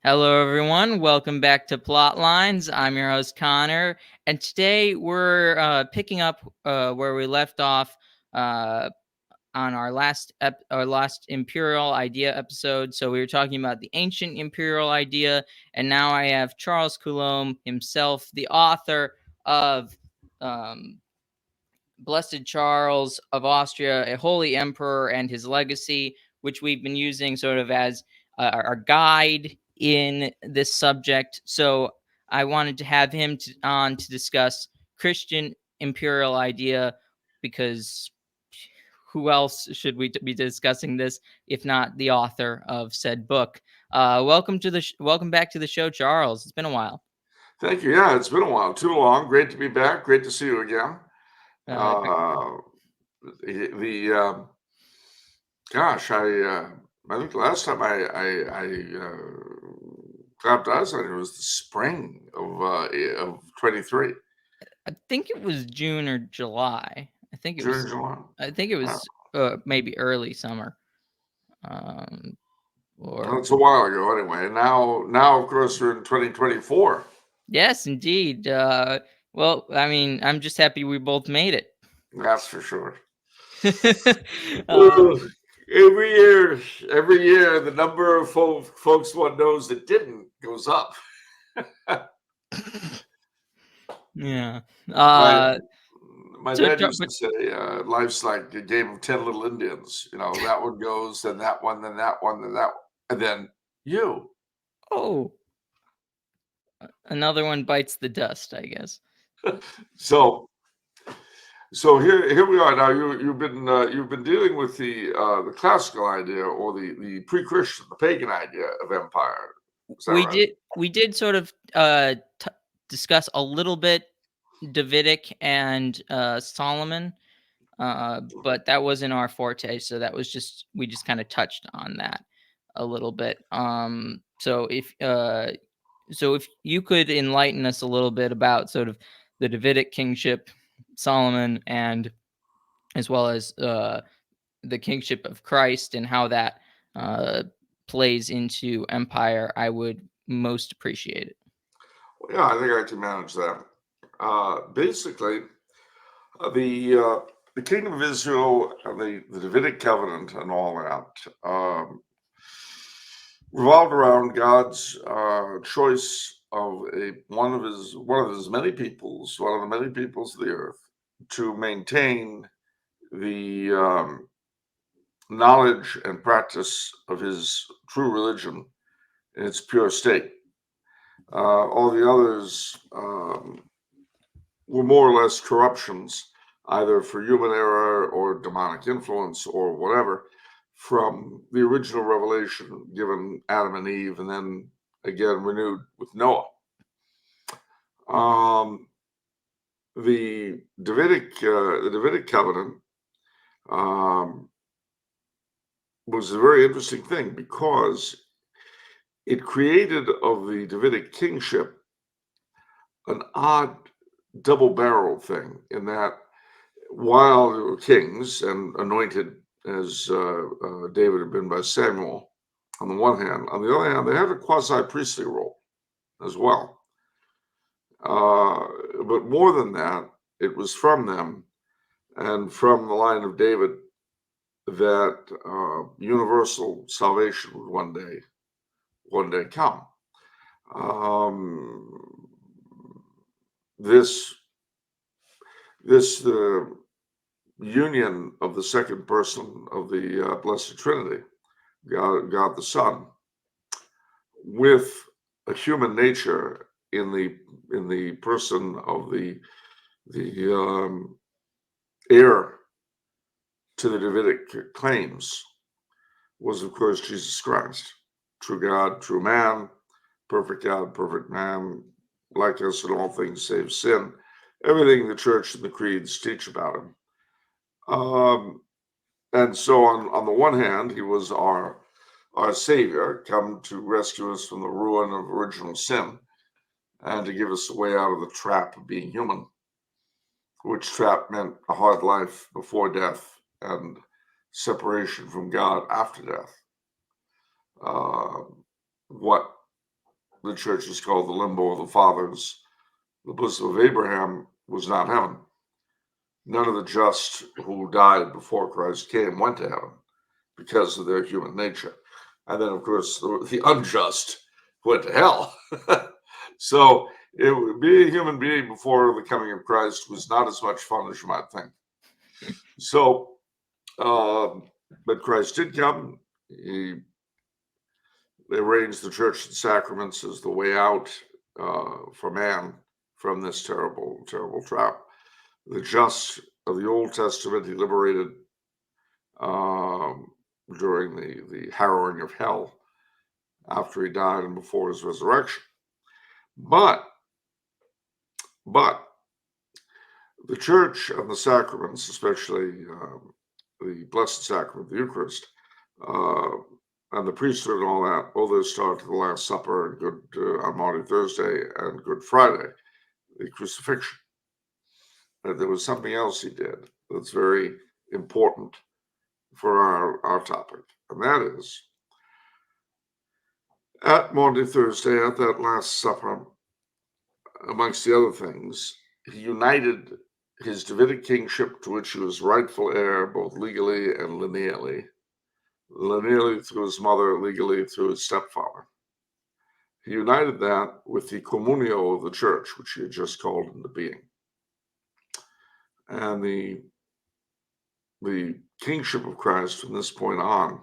Hello, everyone. Welcome back to Plotlines. I'm your host, Connor, and today we're picking up where we left off on our last Imperial idea episode. So we were talking about the ancient Imperial idea, and now I have Charles Coulombe himself, the author of Blessed Charles of Austria, a Holy Emperor and His Legacy, which we've been using sort of as our guide in this subject. So I wanted to have him on to discuss Christian imperial idea, because who else should we be discussing this if not the author of said book? Welcome back to the show, Charles. It's been a while. Thank you. Yeah, it's been a while. Too long. Great to be back. Great to see you again. Uh, Uh, the gosh, I think the last time I clapped eyes on it was the spring of 23. I think it was June or July. I think it June, was. July. I think it Yeah. was maybe early summer. Um, Well, or it's a while ago anyway. Now of course we're in 2024. yes, indeed. Well, I mean, I'm just happy we both made it. That's for sure. uh, Ugh. Every year, the number of folks one knows that didn't goes up. yeah. My Uh, my so, dad used but to say, life's like a game of 10 little Indians. You know, that one goes, then that one, then that one, then that, and then you. oh, another one bites the dust, I guess. So, so here we are now. You've been dealing with the classical idea or the pre-Christian, the pagan idea of empire. Is that right? We did sort of discuss a little bit Davidic and Solomon. But that wasn't our forte, so that was just we just kind of touched on that a little bit. So if you could enlighten us a little bit about sort of the Davidic kingship, Solomon, and as well as the kingship of Christ and how that uh, plays into empire, I would most appreciate it. Well, yeah, I think I can manage that. Basically, the the kingdom of Israel and the Davidic covenant and all that revolved around God's choice of one of his many peoples, one of the many peoples of the earth, to maintain the knowledge and practice of his true religion in its pure state. All the others were more or less corruptions, either for human error or demonic influence or whatever, from the original revelation given Adam and Eve, and then again renewed with Noah. Um, the Davidic covenant um, was a very interesting thing because it created of the Davidic kingship an odd double-barreled thing in that while they were kings and anointed as David had been by Samuel, on the one hand, on the other hand, they had a quasi priestly role as well. Uh, but more than that, it was from them and from the line of David that universal salvation would one day come. Um, this this union of the second person of the Blessed Trinity, God the Son, with a human nature in the person of the heir to the Davidic claims was, of course, Jesus Christ, true God, true man, perfect God, perfect man, like us in all things save sin. Everything the church and the creeds teach about him. Um, and so, on the one hand, he was our Savior, come to rescue us from the ruin of original sin and to give us a way out of the trap of being human, which trap meant a hard life before death and separation from God after death. Uh, what the church is called the limbo of the fathers. The bosom of Abraham was not heaven. None of the just who died before Christ came went to heaven because of their human nature. And then, of course, the unjust went to hell. So being a human being before the coming of Christ was not as much fun as you might think. So, but Christ did come. He arranged the church and sacraments as the way out for man from this terrible, terrible trap. The just of the Old Testament he liberated during the harrowing of hell after he died and before his resurrection. But the church and the sacraments, especially the Blessed Sacrament, the Eucharist, and the priesthood and all that, all those started the Last Supper and on Maundy Thursday and Good Friday, the crucifixion. And there was something else he did that's very important for our topic, and that is at Maundy Thursday, at that Last Supper, amongst the other things, he united his Davidic kingship, to which he was rightful heir both legally and lineally through his mother, legally through his stepfather. He united that with the communio of the church, which he had just called into being. And the kingship of Christ from this point on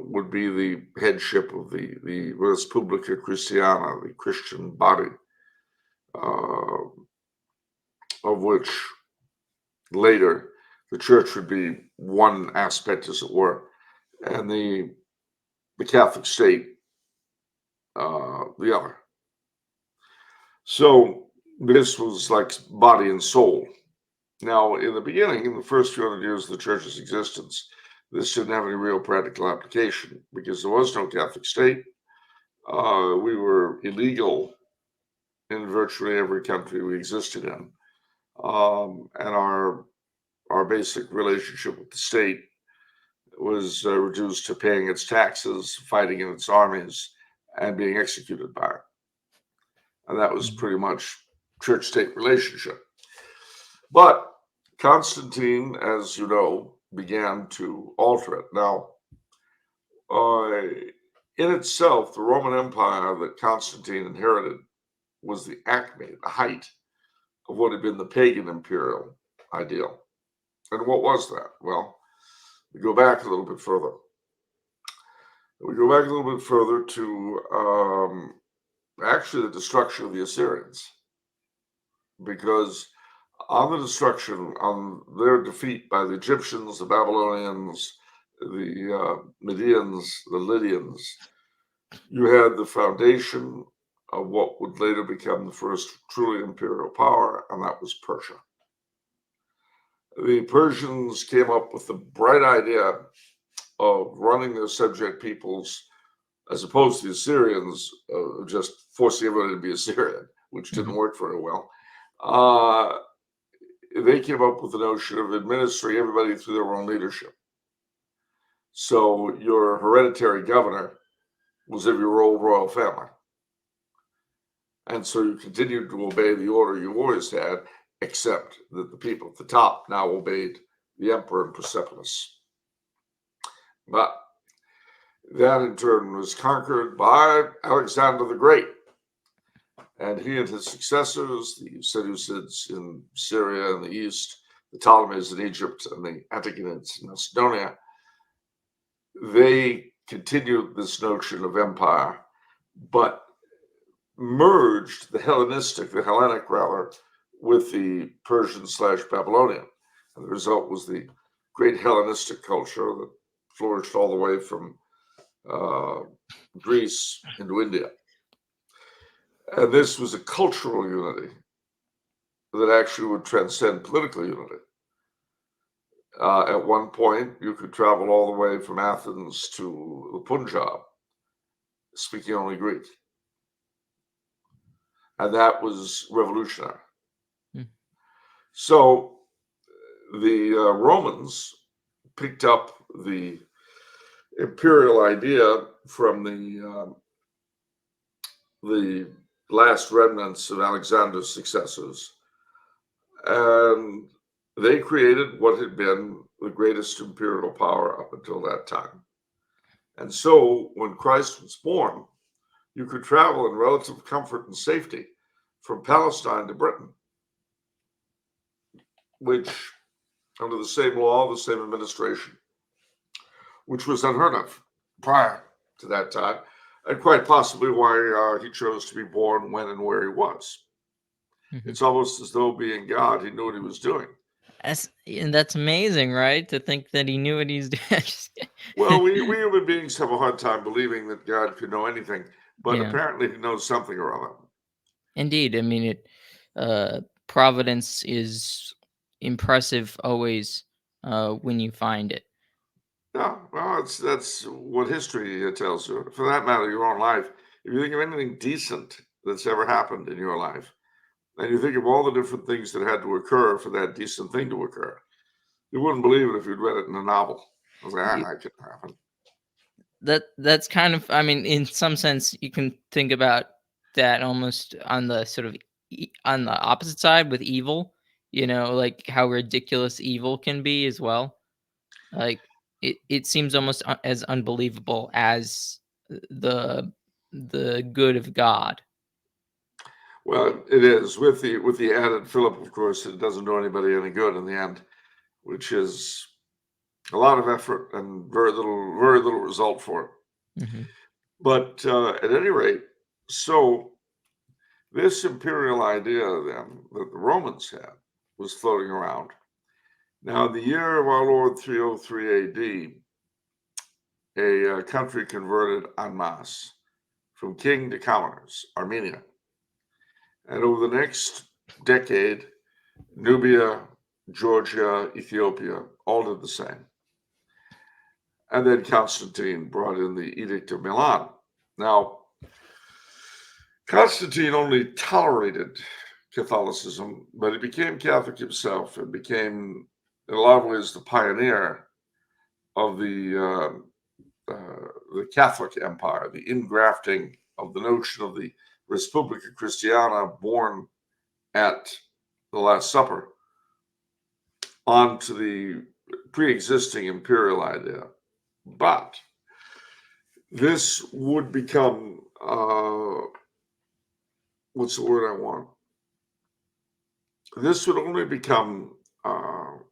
would be the headship of the Res Publica Christiana, the Christian body, of which later the church would be one aspect, as it were, and the Catholic state the other. So this was like body and soul. Now, in the beginning, in the first few hundred years of the church's existence, this didn't have any real practical application because there was no Catholic state. We were illegal in virtually every country we existed in. And our basic relationship with the state was reduced to paying its taxes, fighting in its armies, and being executed by it. And that was pretty much church-state relationship. But Constantine, as you know, began to alter it. Now, in itself, the Roman Empire that Constantine inherited was the acme, the height of what had been the pagan imperial ideal. And what was that? Well, we go back a little bit further. We go back a little bit further to actually the destruction of the Assyrians. Because on their defeat by the Egyptians, the Babylonians, the Medians, the Lydians, you had the foundation of what would later become the first truly imperial power, and that was Persia. The Persians came up with the bright idea of running their subject peoples, as opposed to the Assyrians, just forcing everybody to be Assyrian, which didn't work very well. They came up with the notion of administering everybody through their own leadership. So your hereditary governor was of your old royal family. And so you continued to obey the order you always had, except that the people at the top now obeyed the emperor and Persepolis. But that in turn was conquered by Alexander the Great. And he and his successors, the Seleucids in Syria and the east, the Ptolemies in Egypt, and the Antigonads in Macedonia, they continued this notion of empire, but merged the Hellenic with the Persian/Babylonian. And the result was the great Hellenistic culture that flourished all the way from Greece into India. And this was a cultural unity that actually would transcend political unity. At one point, you could travel all the way from Athens to the Punjab, speaking only Greek. And that was revolutionary. So the Romans picked up the imperial idea from the the last remnants of Alexander's successors, and they created what had been the greatest imperial power up until that time. And so, when Christ was born, you could travel in relative comfort and safety from Palestine to Britain, which, under the same law, the same administration, which was unheard of prior to that time, and quite possibly why he chose to be born when and where he was. Mhm. It's almost as though, being God, he knew what he was doing. And that's amazing, right? To think that he knew what he's doing. Well, we human beings have a hard time believing that God could know anything, but Yeah, apparently he knows something or other. indeed. I mean, providence is impressive always when you find it. Yeah, well, that's what history tells you. For that matter, your own life. If you think of anything decent that's ever happened in your life, and you think of all the different things that had to occur for that decent thing to occur, you wouldn't believe it if you'd read it in a novel. I was like, Y- that couldn't happen. that's kind of, I mean, in some sense, you can think about that almost on the sort of on the opposite side with evil. Like how ridiculous evil can be as well. Like it seems almost as unbelievable as the the good of God. Well, it is with the added fillip, of course, it doesn't do anybody any good in the end, which is a lot of effort and very little result for it. Hmm. But at any rate, so this imperial idea then that the Romans had was floating around. Now, in the year of our Lord 303 AD, a country converted en masse from king to commoners, Armenia. And over the next decade, Nubia, Georgia, Ethiopia all did the same. And then Constantine brought in the Edict of Milan. Now, Constantine only tolerated Catholicism, but he became Catholic himself and became, in a lot of ways, the pioneer of the Catholic Empire, the ingrafting of the notion of the Respublica Christiana born at the Last Supper onto the pre-existing imperial idea. But this would become what's the word I want? This would only become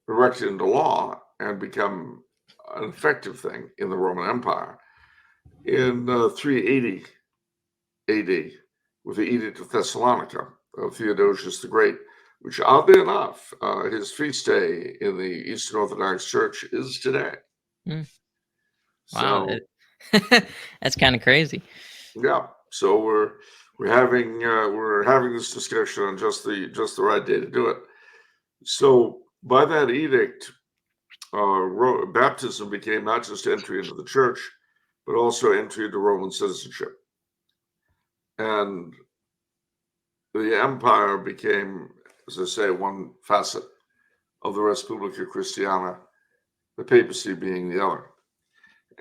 erected into law and become an effective thing in the Roman Empire in 380 AD with the Edict of Thessalonica of Theodosius the Great, which, oddly enough, his feast day in the Eastern Orthodox Church is today. Mm, wow, So that's kind of crazy. yeah, so we're having this discussion on just the right day to do it. So by that edict, baptism became not just entry into the church, but also entry into Roman citizenship, and the empire became, as I say, one facet of the Respublica Christiana, the papacy being the other.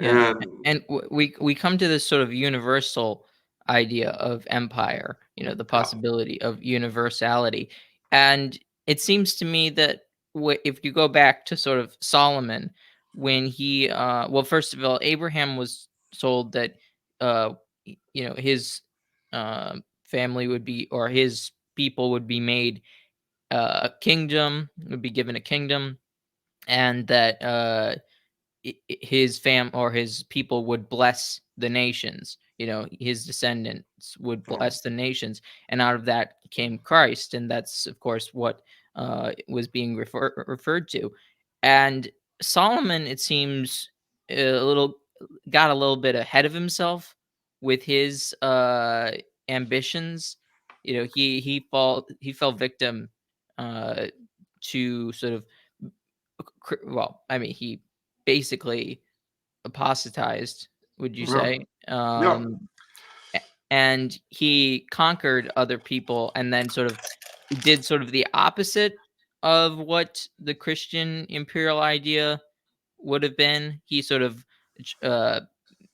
Yeah, And and we come to this sort of universal idea of empire, the yeah, possibility of universality. And it seems to me that if you go back to sort of Solomon, when he well, first of all, Abraham was told that uh his family would be, or his people would be made a kingdom, would be given a kingdom, and that his fam or his people would bless the nations. His descendants would mm, bless the nations, and out of that came Christ, and that's of course what was being referred to. And Solomon, it seems, a little got a little bit ahead of himself with his ambitions. He fell victim uh to sort of well, I mean, he basically apostatized, would you yeah, say? yeah. And he conquered other people, and then sort of did sort of the opposite of what the Christian imperial idea would have been. He sort of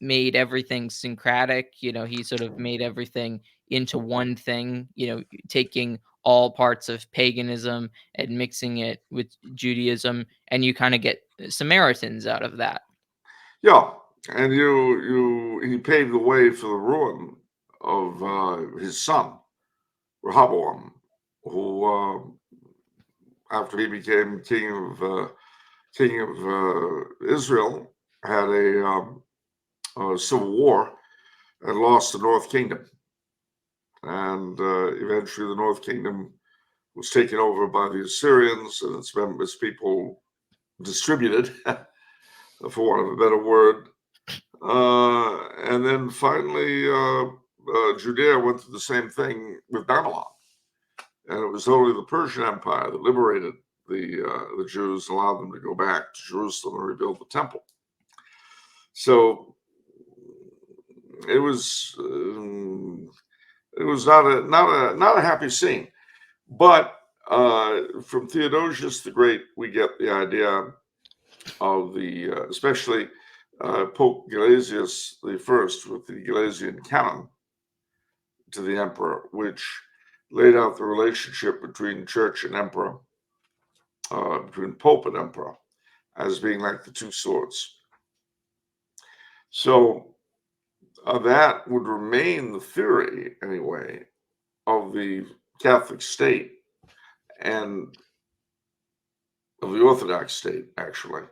made everything syncretic. He sort of made everything into one thing, taking all parts of paganism and mixing it with Judaism, and you kind of get Samaritans out of that. Yeah, and he paved the way for the ruin of his son Rehoboam, who after he became king of Israel, had a civil war and lost the North Kingdom, and eventually the North Kingdom was taken over by the Assyrians, and its people distributed, for want of a better word. And then finally, Judea went through the same thing with Babylon, and it was only the Persian Empire that liberated the Jews, allowed them to go back to Jerusalem and rebuild the temple. So it was not a happy scene. But from Theodosius the Great, we get the idea of the especially Pope Gelasius I with the Gelasian canon to the emperor, which laid out the relationship between church and emperor, between pope and emperor, as being like the two swords. So that would remain the theory, anyway, of the Catholic state and of the Orthodox state, actually,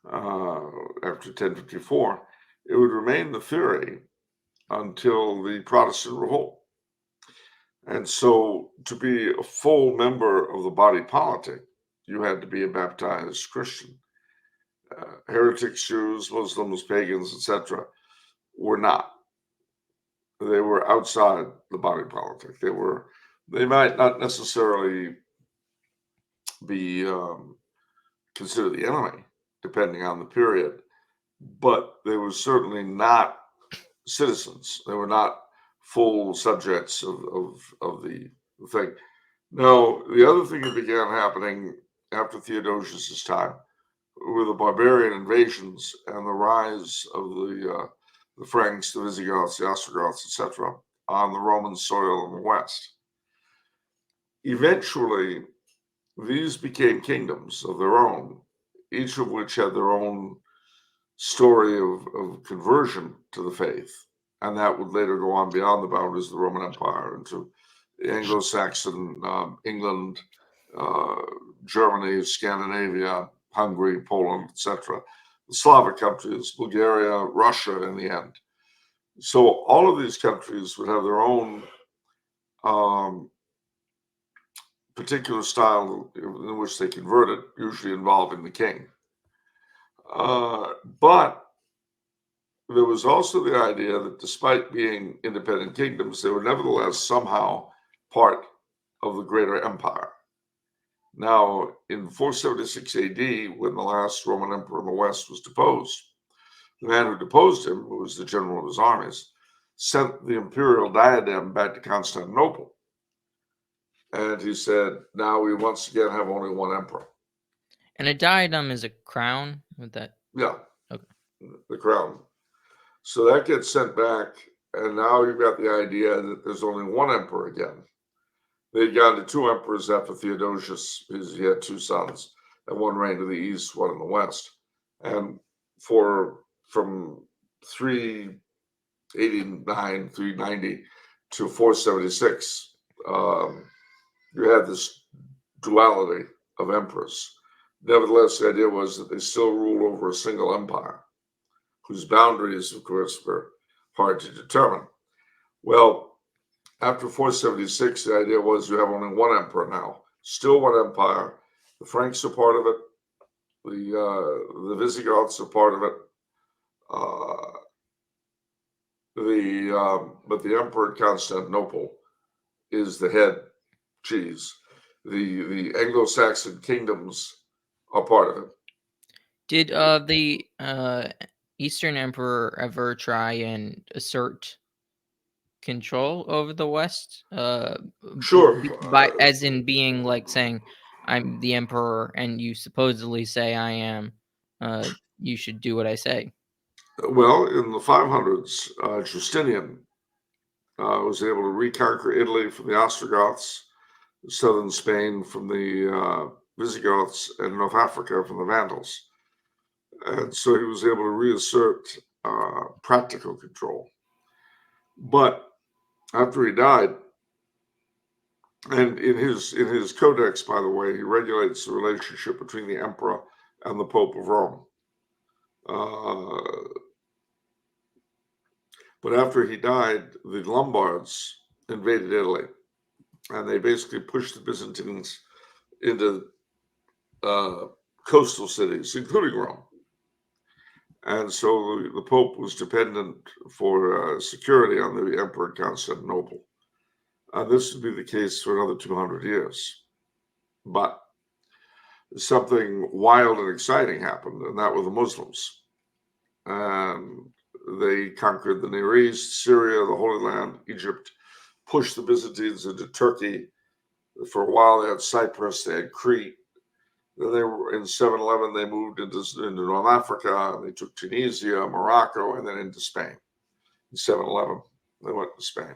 after 1054. It would remain the theory until the Protestant revolt. And so, to be a full member of the body politic, you had to be a baptized Christian. Heretics, Jews, Muslims, pagans, etc., were not. They were outside the body politic. They might not necessarily be considered the enemy, depending on the period, but they were certainly not citizens. They were not full subjects of the thing. Now, the other thing that began happening after Theodosius's time were the barbarian invasions and the rise of the Franks, the Visigoths, the Ostrogoths, etc., on the Roman soil in the west. Eventually, these became kingdoms of their own, each of which had their own story of conversion to the faith, and that would later go on beyond the boundaries of the Roman Empire into Anglo-Saxon England, Germany, Scandinavia, Hungary, Poland, etc., the Slavic countries, Bulgaria, Russia, in the end. So all of these countries would have their own particular style in which they converted, usually involving the king. But there was also the idea that despite being independent kingdoms, they were nevertheless somehow part of the greater empire. Now, in 476 AD, when the last Roman emperor in the West was deposed, the man who deposed him, who was the general of his armies, sent the imperial diadem back to Constantinople. And he said, now we once again have only one emperor. And a diadem is a crown with that? Yeah. Okay. The crown. So that gets sent back, and now you've got the idea that there's only one emperor again. They'd gone to two emperors after Theodosius, because he had two sons, and one reigned in the east, one in the west. And from 389, 390 to 476, you had this duality of emperors. Nevertheless, the idea was that they still ruled over a single empire, whose boundaries, of course, were hard to determine. Well, after 476, the idea was you have only one emperor now, still one empire. The Franks are part of it. The Visigoths are part of it. But the emperor at Constantinople is the head cheese. The Anglo-Saxon kingdoms are part of it. Did the Eastern Emperor ever try and assert control over the West? Sure. As in being like saying, I'm the emperor and you supposedly say I am, you should do what I say. Well, in the 500s, Justinian was able to reconquer Italy from the Ostrogoths, southern Spain from the Visigoths, and North Africa from the Vandals. And so he was able to reassert practical control. But after he died, and in his codex, by the way, he regulates the relationship between the emperor and the Pope of Rome. But after he died, the Lombards invaded Italy, and they basically pushed the Byzantines into coastal cities, including Rome. And so the Pope was dependent for security on the Emperor of Constantinople. And this would be the case for another 200 years. But something wild and exciting happened, and that were the Muslims. And they conquered the Near East, Syria, the Holy Land, Egypt, pushed the Byzantines into Turkey. For a while, they had Cyprus, they had Crete. Then they were in 711, they moved into North Africa, and they took Tunisia, Morocco, and then into Spain. In 711, they went to Spain.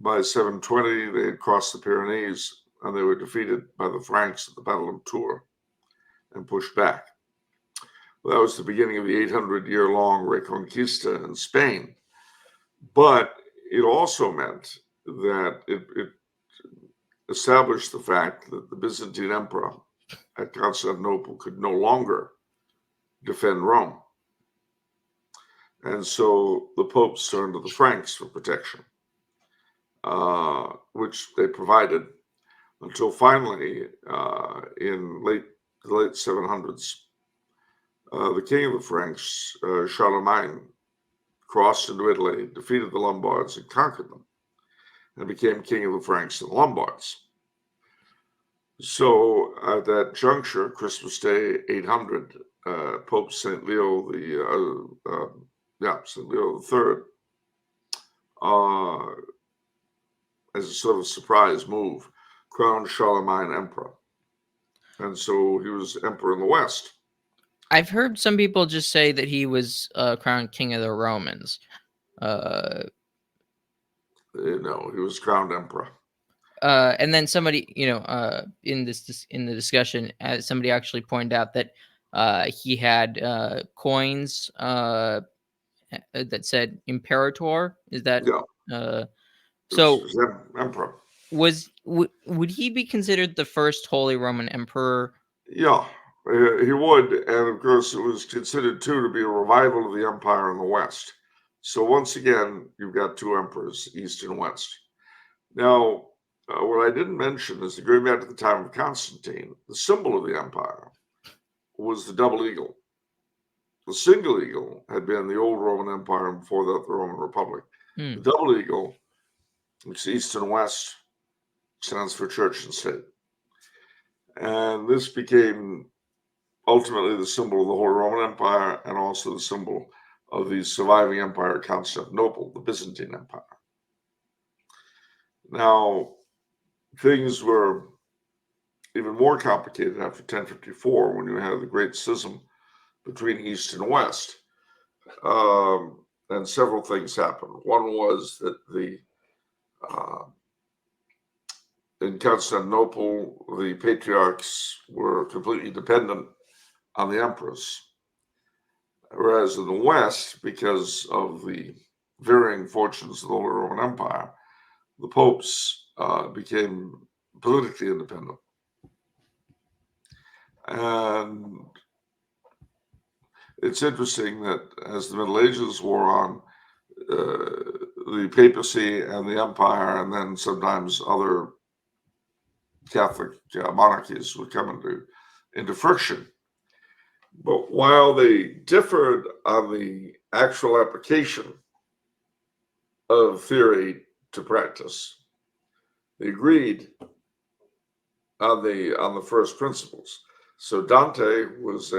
By 720, they had crossed the Pyrenees, and they were defeated by the Franks at the Battle of Tours and pushed back. Well, that was the beginning of the 800-year-long Reconquista in Spain. But it also meant that it established the fact that the Byzantine emperor at Constantinople could no longer defend Rome. And so the popes turned to the Franks for protection, which they provided until finally, in the late 700s, the king of the Franks, Charlemagne, crossed into Italy, defeated the Lombards, and conquered them, and became king of the Franks and the Lombards. So at that juncture, Christmas Day 800, Pope St. Leo St. Leo III, as a sort of surprise move, crowned Charlemagne emperor. And so he was emperor in the West. I've heard some people just say that he was crowned king of the Romans. No, he was crowned emperor. And then somebody, in the discussion, somebody actually pointed out that he had coins that said Imperator. Is that so? Emperor. Would he be considered the first Holy Roman Emperor? Yeah, he would, and of course it was considered too to be a revival of the empire in the West. So once again, you've got two emperors, East and West. Now, what I didn't mention is that going back to the time of Constantine, the symbol of the empire was the double eagle. The single eagle had been the old Roman Empire, and before that, the Roman Republic. The double eagle, which is East and West, stands for church and state. And this became ultimately the symbol of the Holy Roman Empire and also the symbol of the surviving empire of Constantinople, the Byzantine Empire. Now, things were even more complicated after 1054 when you had the Great Schism between East and West. And several things happened. One was that in Constantinople, the patriarchs were completely dependent on the emperors. Whereas in the West, because of the varying fortunes of the Holy Roman Empire, the popes became politically independent. And it's interesting that as the Middle Ages wore on, the papacy and the empire, and then sometimes other Catholic monarchies would come into friction. But while they differed on the actual application of theory to practice, they agreed on the first principles. So Dante was a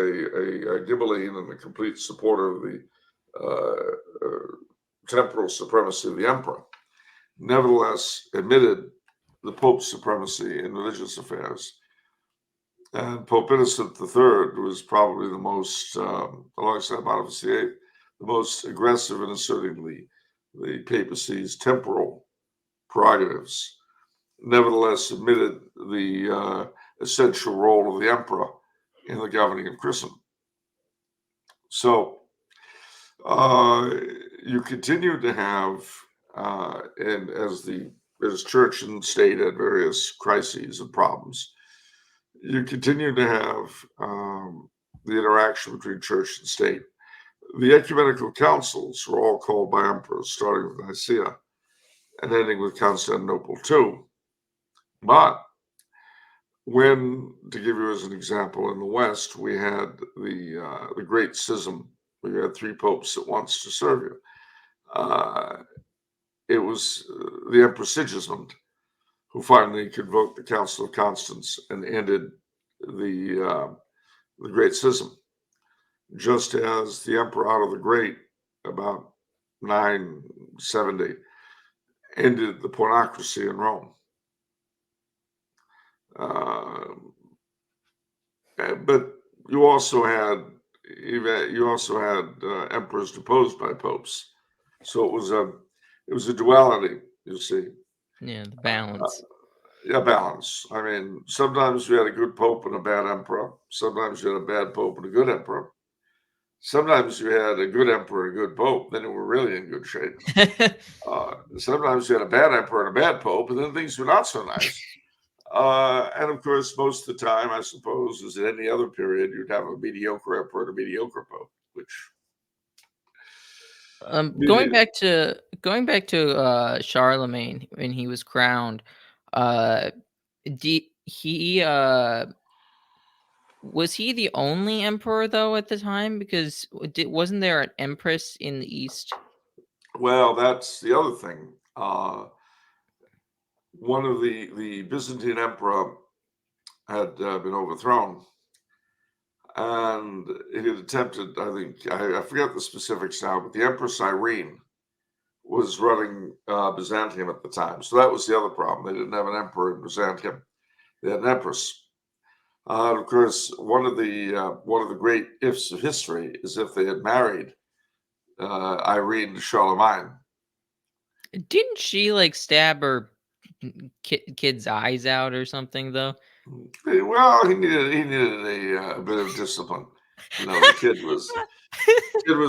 Ghibelline and a complete supporter of the temporal supremacy of the emperor. Nevertheless, admitted the Pope's supremacy in religious affairs. And Pope Innocent III was probably the most, alongside Boniface VIII, the most aggressive in asserting the papacy's temporal prerogatives, nevertheless admitted the essential role of the emperor in the governing of Christendom. So you continue to have, and as church and state had various crises and problems, you continue to have the interaction between church and state. The ecumenical councils were all called by emperors, starting with Nicaea and ending with Constantinople too. But when, to give you as an example, in the West, we had the Great Schism, where you had three popes at once to serve you. It was the Emperor Sigismund who finally convoked the Council of Constance and ended the Great Schism, just as the Emperor Otto the Great, about 970, ended the pornocracy in Rome. But you also had emperors deposed by popes, so it was a duality. You see, Yeah, the balance. Yeah, balance. I mean, sometimes you had a good pope and a bad emperor. Sometimes you had a bad pope and a good emperor. Sometimes you had a good emperor and a good pope, then you were really in good shape. Sometimes you had a bad emperor and a bad pope, and then things were not so nice. And of course, most of the time, I suppose, as in any other period, you'd have a mediocre emperor and a mediocre pope, which Going back to Charlemagne when he was crowned, uh, he was he the only emperor though at the time? Because wasn't there an empress in the East? well, that's the other thing. One of the Byzantine emperor had been overthrown, and he had attempted. I think I forget the specifics now, but the Empress Irene was running Byzantium at the time, so that was the other problem. They didn't have an emperor in Byzantium; they had an empress. Of course, one of the great ifs of history is if they had married Irene to Charlemagne. Didn't she like stab her kid's eyes out or something though? Well, he needed a bit of discipline. The kid was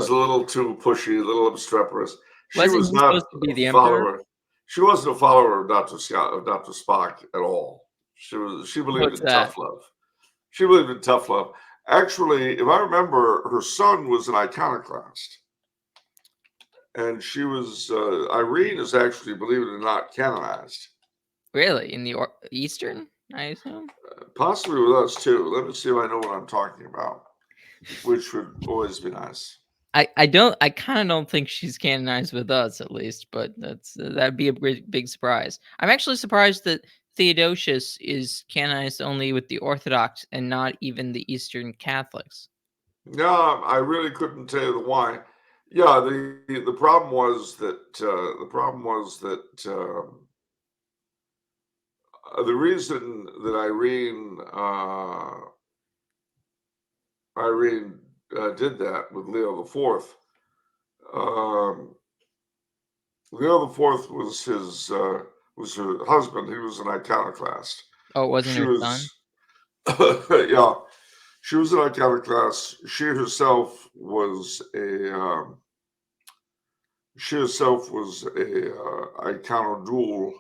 a little too pushy, a little obstreperous. She Wasn't was he not supposed to be a the emperor? follower. She wasn't a follower of Dr. Scott, of Dr. Spock at all. She believed What's in that? tough love. She believed in tough love. Actually, if I remember, her son was an iconoclast. And she was Irene is actually, believe it or not, canonized. Really? In the Eastern, I assume? Possibly with us too. Let me see if I know what I'm talking about, which would always be nice. I kind of don't think she's canonized with us at least, but that'd be a big surprise. I'm actually surprised that Theodosius is canonized only with the Orthodox and not even the Eastern Catholics. No, I really couldn't tell you the why. Yeah, the problem was that the reason that Irene did that with Leo the Fourth. Leo the Fourth was her husband. He was an iconoclast. Oh, it wasn't She her son? was yeah, she was an iconoclast. She herself was a iconodule.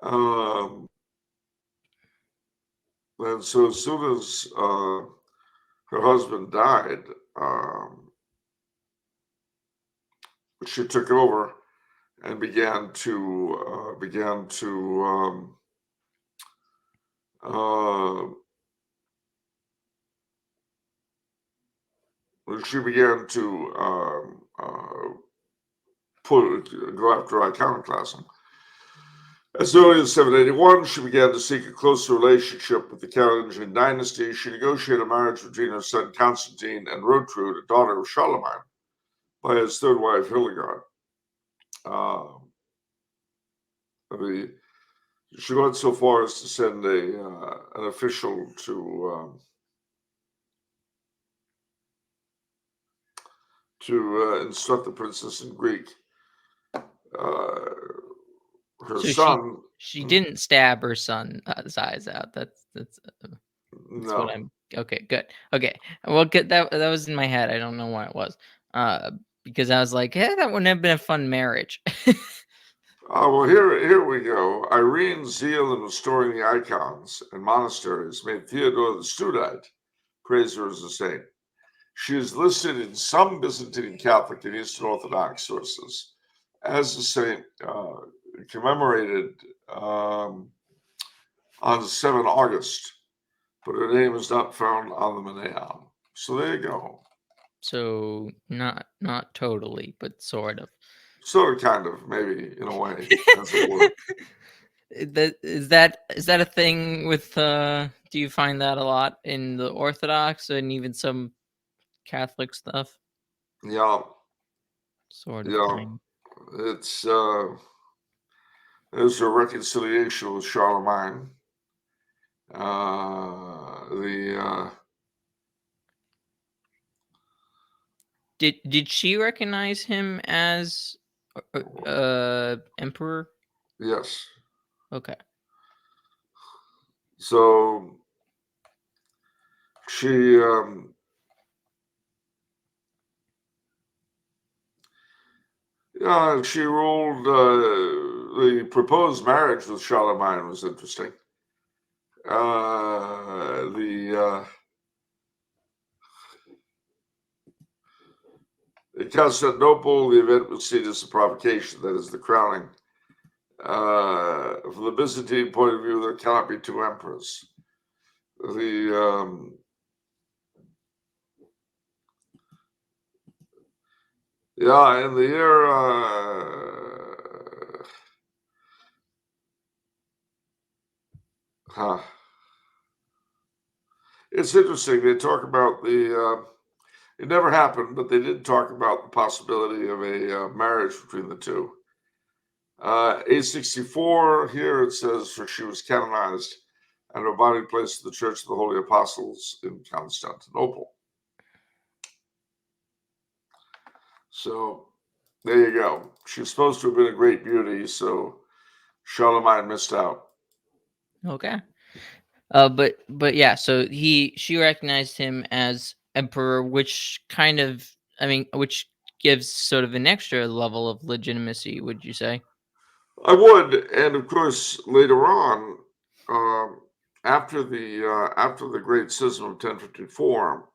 Um, and so as soon as her husband died, she took over and she began to go after iconoclasm. As early as 781, she began to seek a closer relationship with the Carolingian dynasty. She negotiated a marriage between her son Constantine and Gertrude, a daughter of Charlemagne, by his third wife Hildegard. She went so far as to send an official to instruct the princess in Greek. Her So son. she didn't stab her son's eyes out. That's what No. I'm. Okay, good. Okay, well, good. That was in my head. I don't know why it was. Because I was like, yeah, that wouldn't have been a fun marriage. Well, here we go. Irene's zeal in restoring the icons and monasteries made Theodore the Studite praise her as a saint. She is listed in some Byzantine Catholic and Eastern Orthodox sources as a saint commemorated on 7 August, but her name is not found on the Maneon. So there you go. So not totally, but sort of. Sort of, kind of, maybe in a way, as it were. Is that a thing with? Do you find that a lot in the Orthodox and even some Catholic stuff? Yeah, Sort of, yeah. kind. It's there's a reconciliation with Charlemagne. The Did she recognize him as emperor? Yes. Okay. So she she ruled. The proposed marriage with Charlemagne was interesting. In Constantinople, the event was seen as a provocation, that is, the crowning. From the Byzantine point of view, there cannot be two emperors. In the year it's interesting. They talk about it never happened, but they did talk about the possibility of a marriage between the two. 864, here it says, for she was canonized and her body placed in the Church of the Holy Apostles in Constantinople. So there you go. She's supposed to have been a great beauty, so Charlemagne missed out. Okay. But yeah, so she recognized him as emperor, which kind of, which gives sort of an extra level of legitimacy, would you say? I would, and of course, later on, after the Great Schism of 1054,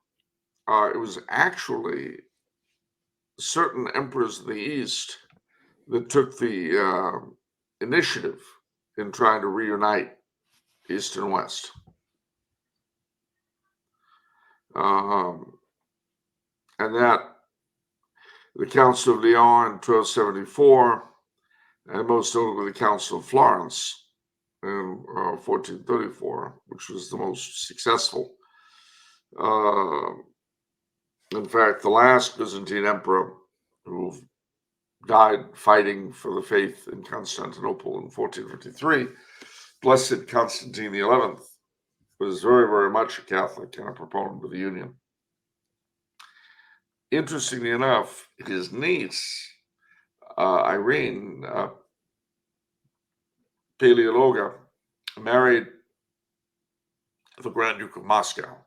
it was actually certain emperors in the East that took the initiative in trying to reunite East and West. And that the Council of Lyon in 1274, and most notably the Council of Florence in 1434, which was the most successful. In fact, the last Byzantine emperor who died fighting for the faith in Constantinople in 1453, Blessed Constantine XI, was very, very much a Catholic and a proponent of the Union. Interestingly enough, his niece, Irene Paleologa, married the Grand Duke of Moscow,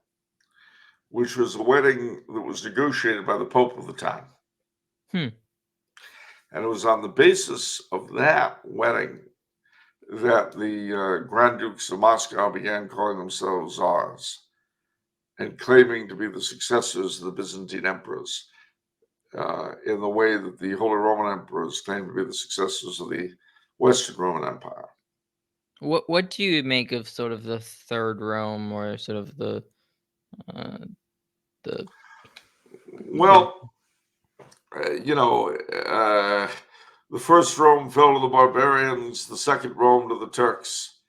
which was a wedding that was negotiated by the Pope of the time. And it was on the basis of that wedding that the Grand Dukes of Moscow began calling themselves Tsars and claiming to be the successors of the Byzantine emperors, in the way that the Holy Roman emperors claimed to be the successors of the Western Roman Empire. What do you make of sort of the Third Rome, or sort of the Well, the first Rome fell to the barbarians, the second Rome to the Turks.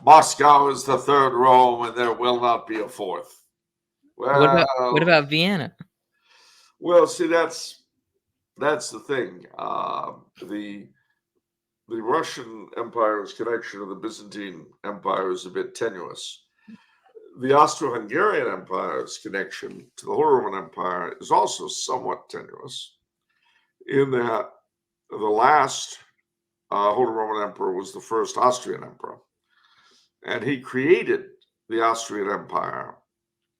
Moscow is the third Rome, and there will not be a fourth. Well, what about Vienna? Well, see, that's the thing. The Russian Empire's connection to the Byzantine Empire is a bit tenuous. The Austro-Hungarian Empire's connection to the Holy Roman Empire is also somewhat tenuous, in that the last Holy Roman Emperor was the first Austrian Emperor, and he created the Austrian Empire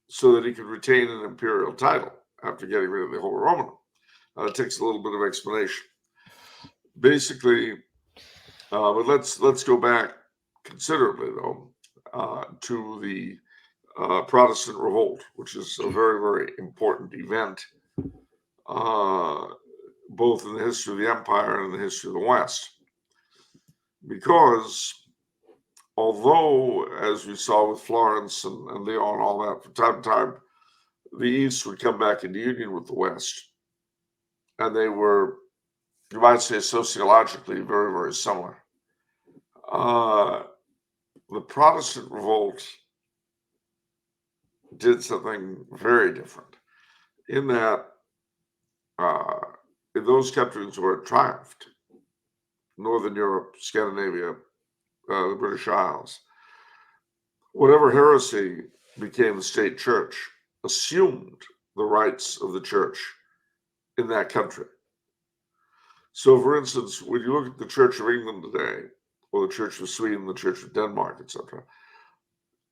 so that he could retain an imperial title after getting rid of the Holy Roman. It takes a little bit of explanation. Basically, but let's go back considerably, though, to the Protestant revolt, which is a very, very important event, both in the history of the empire and in the history of the West. Because although, as we saw with Florence and Lyon and all that, from time to time, the East would come back into union with the West, and they were, you might say, sociologically very, very similar. The Protestant revolt did something very different, in that in those countries where it triumphed, Northern Europe, Scandinavia, the British Isles, whatever heresy became the state church assumed the rights of the church in that country. So, for instance, when you look at the Church of England today, or the Church of Sweden, the Church of Denmark, etc.,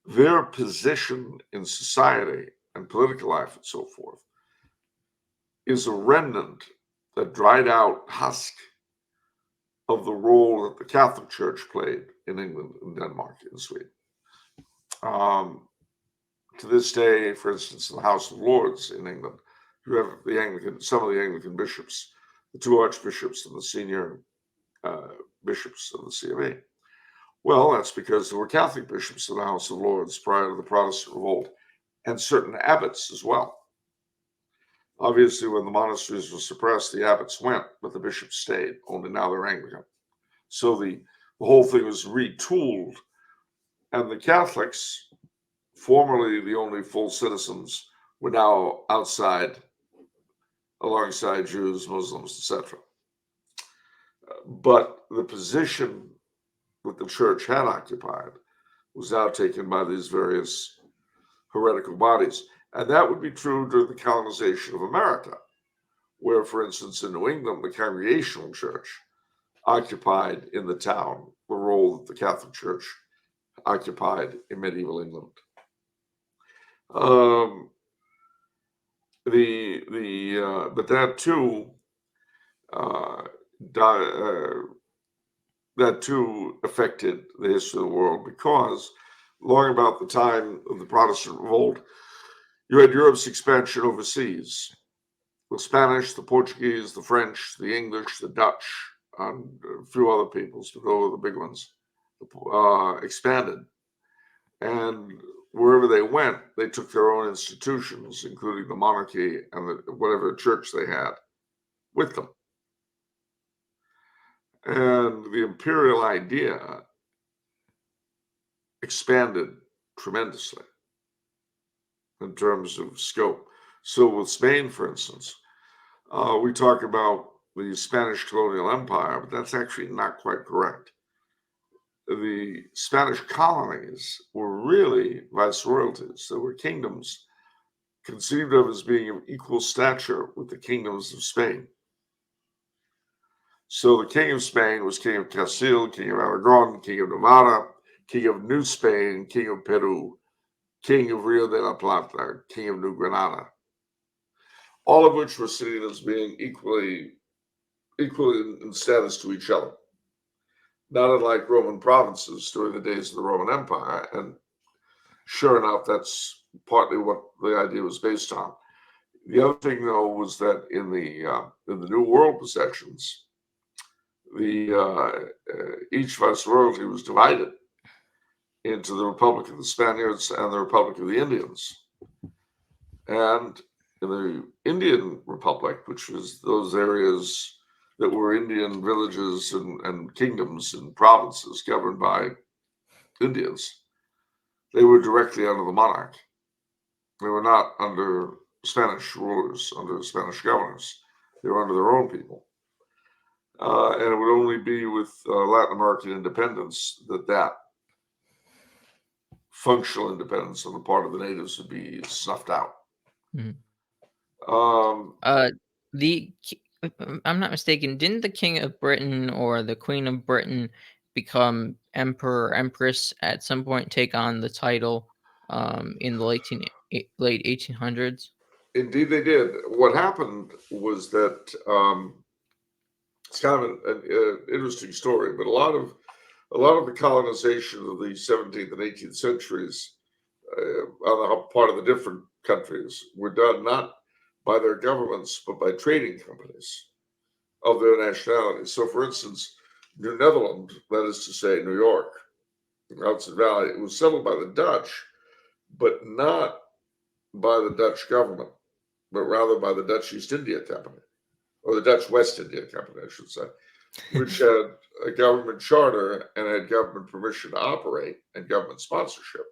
their position in society and political life and so forth is a remnant, a dried out husk of the role that the Catholic Church played in England and Denmark and Sweden. To this day, for instance, in the House of Lords in England, you have some of the Anglican bishops, the two archbishops and the senior bishops of the CMA. Well, that's because there were Catholic bishops in the House of Lords prior to the Protestant revolt, and certain abbots as well. Obviously, when the monasteries were suppressed, the abbots went, but the bishops stayed, only now they're Anglican. So the whole thing was retooled, and the Catholics, formerly the only full citizens, were now outside, alongside Jews, Muslims, etc. But the position that the church had occupied was now taken by these various heretical bodies. And that would be true during the colonization of America, where, for instance, in New England, the Congregational Church occupied in the town the role that the Catholic Church occupied in medieval England. But that too affected the history of the world, because long about the time of the Protestant revolt, you had Europe's expansion overseas. The Spanish, the Portuguese, the French, the English, the Dutch, and a few other peoples, to go with the big ones, expanded. And wherever they went, they took their own institutions, including the monarchy and whatever church they had, with them. And the imperial idea expanded tremendously in terms of scope. So with Spain, for instance, we talk about the Spanish colonial empire, but that's actually not quite correct. The Spanish colonies were really viceroyalties. They were kingdoms conceived of as being of equal stature with the kingdoms of Spain. So the king of Spain was king of Castile, king of Aragon, king of Navarra, king of New Spain, king of Peru, king of Rio de la Plata, king of New Granada, all of which were seen as being equally in status to each other. Not unlike Roman provinces during the days of the Roman Empire. And sure enough, that's partly what the idea was based on. The other thing, though, was that in the New World possessions, each viceroyalty was divided into the Republic of the Spaniards and the Republic of the Indians. And in the Indian Republic, which was those areas that were Indian villages and kingdoms and provinces governed by Indians, they were directly under the monarch. They were not under Spanish rulers, under Spanish governors. They were under their own people. And it would only be with Latin American independence that functional independence on the part of the natives would be snuffed out. Mhm. Um, If I'm not mistaken, didn't the King of Britain or the Queen of Britain become emperor or empress at some point? Take on the title in the late 1800s. Indeed, they did. What happened was that it's kind of an interesting story, but a lot of the colonization of the 17th and 18th centuries on the part of the different countries were done not by their governments, but by trading companies of their nationality. So, for instance, New Netherland, that is to say, New York, Hudson Valley, it was settled by the Dutch, but not by the Dutch government, but rather by the Dutch East India Company, or the Dutch West India Company, I should say, which had a government charter and had government permission to operate and government sponsorship.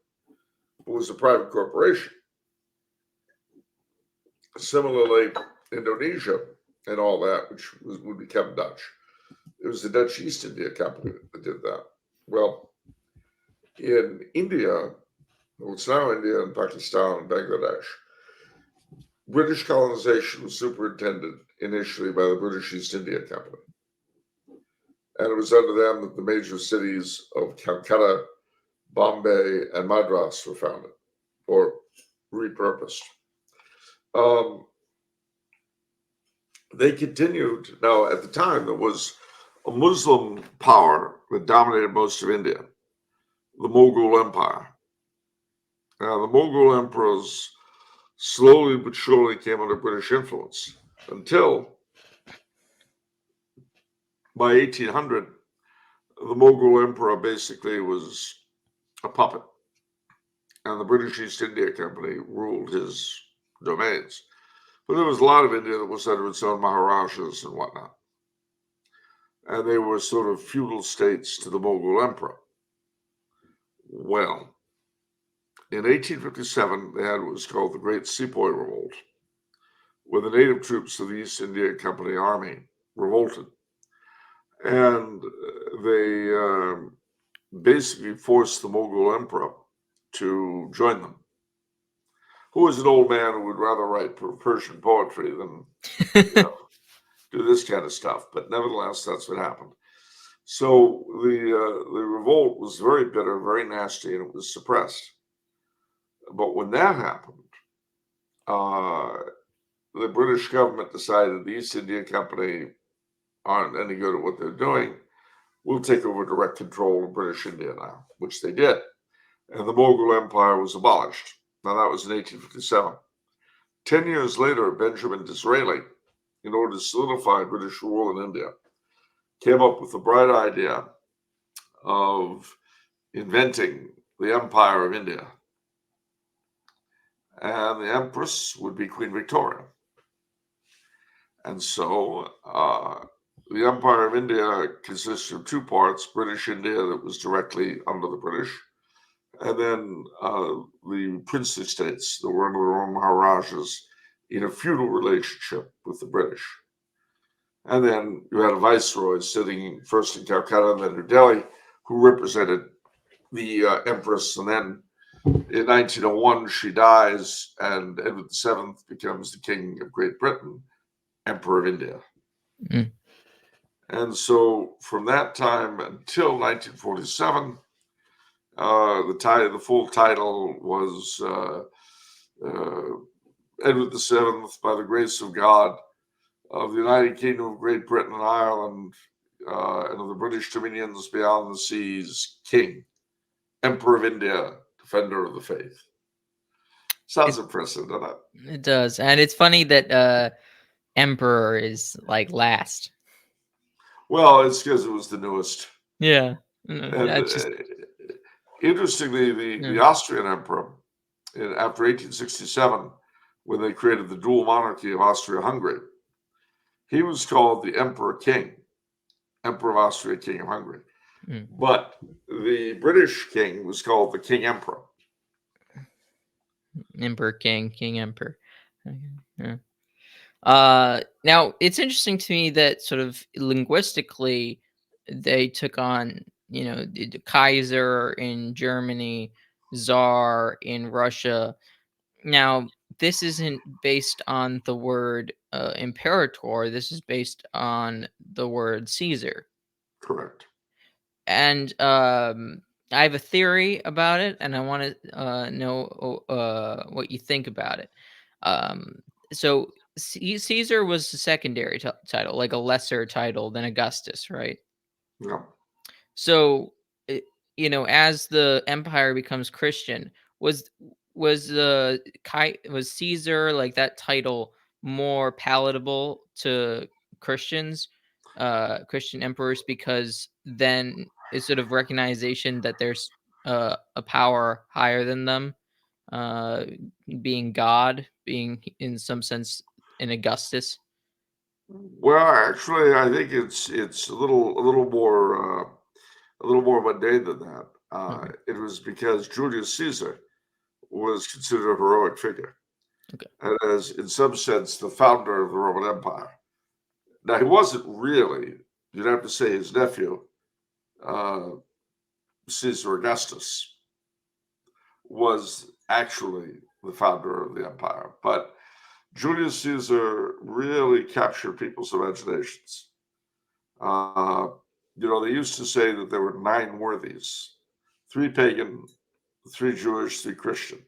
It was a private corporation. Similarly, Indonesia and all that, which would become Dutch. It was the Dutch East India Company that did that. Well, in India, it's now India and Pakistan and Bangladesh, British colonization was superintended initially by the British East India Company. And it was under them that the major cities of Calcutta, Bombay, and Madras were founded or repurposed. They continued. Now, at the time, there was a Muslim power that dominated most of India, the Mughal Empire. Now, the Mughal emperors slowly but surely came under British influence until by 1800, the Mughal emperor basically was a puppet, and the British East India Company ruled his domains. But there was a lot of India that was under its own Maharajas and whatnot. And they were sort of feudal states to the Mughal emperor. Well, in 1857, they had what was called the Great Sepoy Revolt, where the native troops of the East India Company Army revolted. And they basically forced the Mughal emperor to join them, who was an old man who would rather write Persian poetry than do this kind of stuff. But nevertheless, that's what happened. So the revolt was very bitter, very nasty, and it was suppressed. But when that happened, the British government decided the East India Company aren't any good at what they're doing. We'll take over direct control of British India now, which they did. And the Mughal Empire was abolished. Now, that was in 1857. 10 years later, Benjamin Disraeli, in order to solidify British rule in India, came up with the bright idea of inventing the Empire of India. And the Empress would be Queen Victoria. And so the Empire of India consists of two parts: British India, that was directly under the British, and then the princely states that were under their own Maharajas in a feudal relationship with the British. And then you had a viceroy sitting first in Calcutta and then New Delhi, who represented the Empress. And then in 1901, she dies, and Edward VII becomes the King of Great Britain, Emperor of India. Mm. And so from that time until 1947, the full title was Edward VII, by the grace of God, of the United Kingdom of Great Britain and Ireland, and of the British dominions beyond the seas, King, Emperor of India, Defender of the Faith. Sounds impressive, doesn't it? It does. And it's funny that Emperor is like last. Well, it's because it was the newest. Yeah. And Just... interestingly, the Austrian emperor, after 1867, when they created the dual monarchy of Austria-Hungary, he was called the Emperor King, Emperor of Austria, King of Hungary. Mm. But the British king was called the King Emperor. Emperor King, King Emperor. Yeah. Now it's interesting to me that sort of linguistically they took on, the Kaiser in Germany, czar in Russia. Now, this isn't based on the word imperator. This is based on the word Caesar. Correct. And I have a theory about it, and I want to know what you think about it. So Caesar was a secondary title, like a lesser title than Augustus, right? Yeah. So, as the empire becomes Christian, was was Caesar, like, that title, more palatable to Christians, Christian emperors, because then it's sort of recognition that there's a power higher than them, uh, being God, being in some sense an Augustus. Well, actually, I think it's a little more mundane than that. Okay. It was because Julius Caesar was considered a heroic figure, Okay. and as in some sense the founder of the Roman Empire. Now he wasn't really; you'd have to say his nephew, uh, Caesar Augustus, was actually the founder of the empire, but Julius Caesar really captured people's imaginations. Uh, they used to say that there were nine worthies: three pagan, three Jewish, three Christian.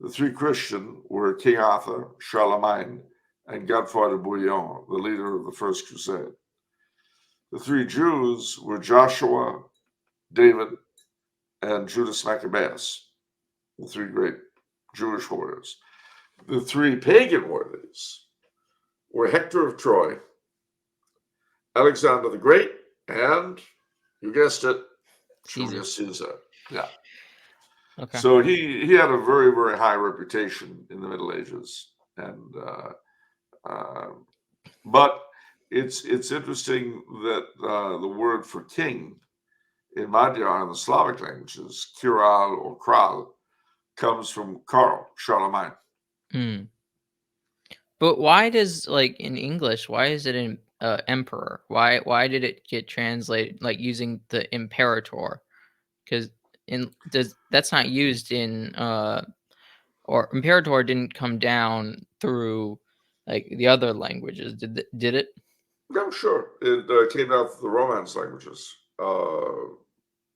The three Christian were King Arthur, Charlemagne, and Godefroy de Bouillon, the leader of the First Crusade. The three Jews were Joshua, David, and Judas Maccabeus, the three great Jewish warriors. The three pagan worthies were Hector of Troy, Alexander the Great, and, you guessed it, Caesar. Julius Caesar. Yeah. Okay. So he had a very, very high reputation in the Middle Ages, and uh, but it's interesting that the word for king in Magyar and the Slavic languages, Kiral or Kral, comes from Karl, Charlemagne. Hmm. But why does, like, in English, why is it an emperor? Why did it get translated, like, using the imperator? Because in does that's not used in or imperator didn't come down through, like, the other languages. Did it? Yeah, sure. It came out of the Romance languages.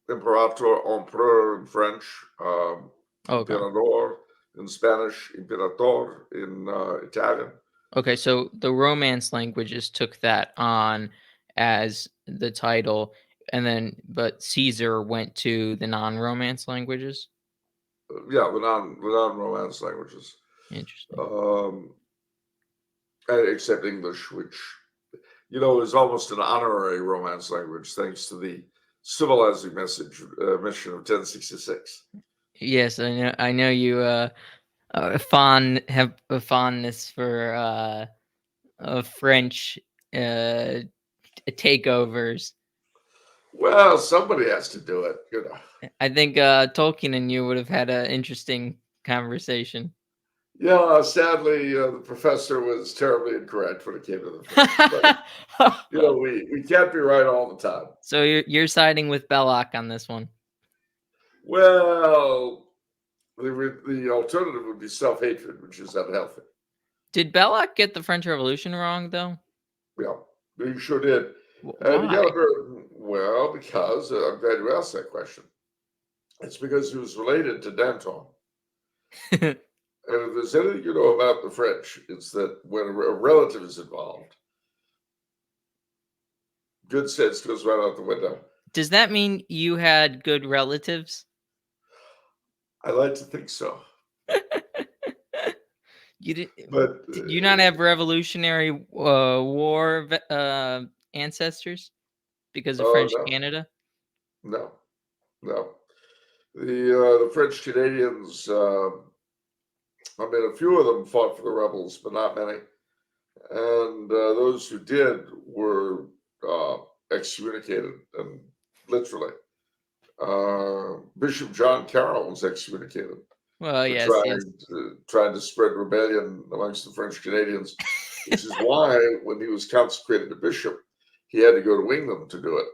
Imperator, empereur in French, Okay. imperador in Spanish, imperator in Italian. Okay, so the Romance languages took that on as the title, and then but Caesar went to the non-Romance languages. Yeah, the non-Romance languages, Interesting. um, except English, which is almost an honorary Romance language, thanks to the civilizing mission of 1066. Yes, I know you have a fondness for French uh takeovers. Well, somebody has to do it. I think Tolkien and you would have had an interesting conversation. Yeah, sadly, the professor was terribly incorrect when it came to the French, but we can't be right all the time. So you're siding with Belloc on this one. Well, the alternative would be self-hatred, which is unhealthy. Did Belloc get the French Revolution wrong, though? Yeah, you sure did. And you Why? got to well, because I'm glad you asked that question. It's because he was related to Danton. And if there's anything you know about the French, it's that when a relative is involved, good sense goes right out the window. Does that mean you had good relatives? I like to think so. You But did you not have Revolutionary War ancestors because of oh French no, Canada? no, no. The French Canadians. I mean, a few of them fought for the rebels, but not many. And those who did were excommunicated, and literally. Bishop John Carroll was excommunicated Well, for yes, yes. trying to spread rebellion amongst the French Canadians, which is why when he was consecrated a bishop, he had to go to England to do it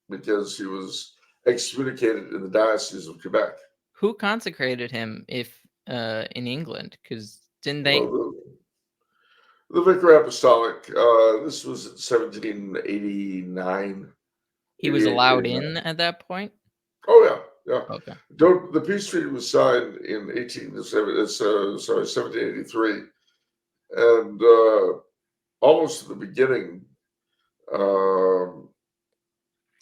because he was excommunicated in the Diocese of Quebec. Who consecrated him if in England? Because didn't they? Well, the Vicar Apostolic, this was in 1789, He was 88, allowed 89. in at that point. Oh, yeah, yeah. Okay. The peace treaty was signed in 1783, and almost at the beginning, there